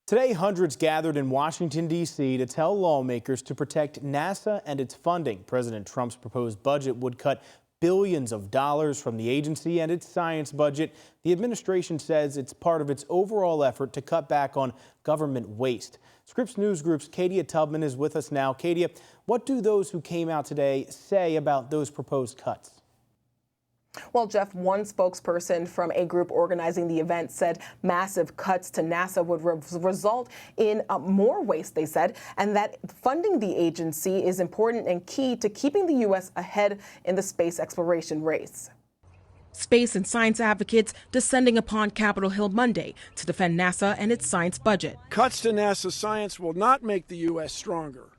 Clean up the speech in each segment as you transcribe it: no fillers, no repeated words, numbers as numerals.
Today, hundreds gathered in Washington, D.C. to tell lawmakers to protect NASA and its funding. President Trump's proposed budget would cut billions of dollars from the agency and its science budget. The administration says it's part of its overall effort to cut back on government waste. Scripps News Group's Katia Tubman is with us now. Katia, what do those who came out today say about those proposed cuts? Well, Jeff, one spokesperson from a group organizing the event said massive cuts to NASA would result in more waste, they said, and that funding the agency is important and key to keeping the U.S. ahead in the space exploration race. Space and science advocates descending upon Capitol Hill Monday to defend NASA and its science budget. Cuts to NASA science will not make the U.S. stronger.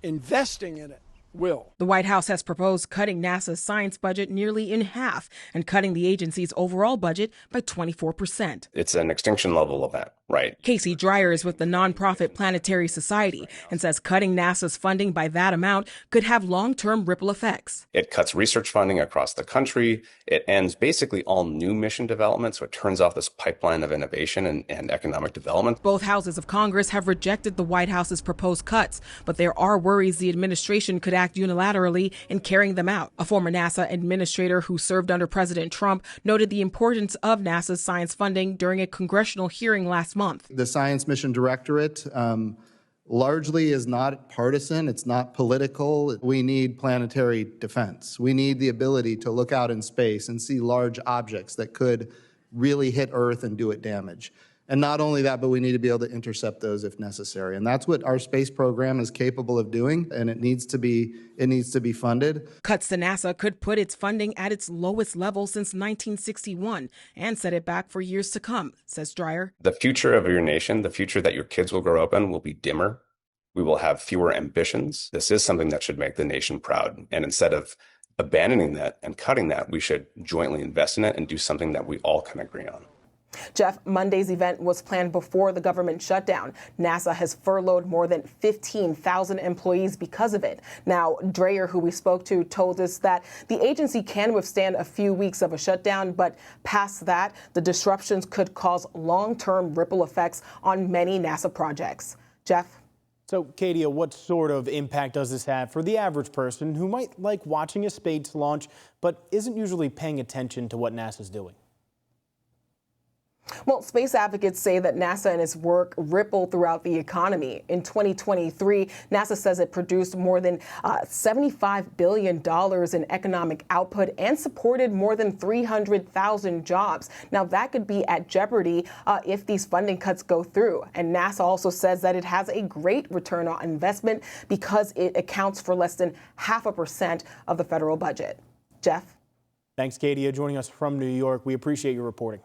Investing in it will. The White House has proposed cutting NASA's science budget nearly in half and cutting the agency's overall budget by 24%. It's an extinction level event, right? Casey Dreyer is with the nonprofit Planetary Society and says cutting NASA's funding by that amount could have long-term ripple effects. It cuts research funding across the country. It ends basically all new mission development, so it turns off this pipeline of innovation and economic development. Both houses of Congress have rejected the White House's proposed cuts, but there are worries the administration could act unilaterally in carrying them out. A former NASA administrator who served under President Trump noted the importance of NASA's science funding during a congressional hearing last month. The Science Mission Directorate largely is not partisan. It's not political. We need planetary defense. We need the ability to look out in space and see large objects that could really hit Earth and do it damage. And not only that, but we need to be able to intercept those if necessary. And that's what our space program is capable of doing, and it needs to be funded. Cuts to NASA could put its funding at its lowest level since 1961 and set it back for years to come, says Dreyer. The future of your nation, the future that your kids will grow up in, will be dimmer. We will have fewer ambitions. This is something that should make the nation proud. And instead of abandoning that and cutting that, we should jointly invest in it and do something that we all can agree on. Jeff, Monday's event was planned before the government shutdown. NASA has furloughed more than 15,000 employees because of it. Now, Dreyer, who we spoke to, told us that the agency can withstand a few weeks of a shutdown, but past that, the disruptions could cause long-term ripple effects on many NASA projects. Jeff? So, Katia, what sort of impact does this have for the average person who might like watching a space launch but isn't usually paying attention to what NASA's doing? Well, space advocates say that NASA and its work ripple throughout the economy. In 2023, NASA says it produced more than $75 billion in economic output and supported more than 300,000 jobs. Now, that could be at jeopardy if these funding cuts go through. And NASA also says that it has a great return on investment because it accounts for less than 0.5% of the federal budget. Jeff? Thanks, Katia, joining us from New York. We appreciate your reporting.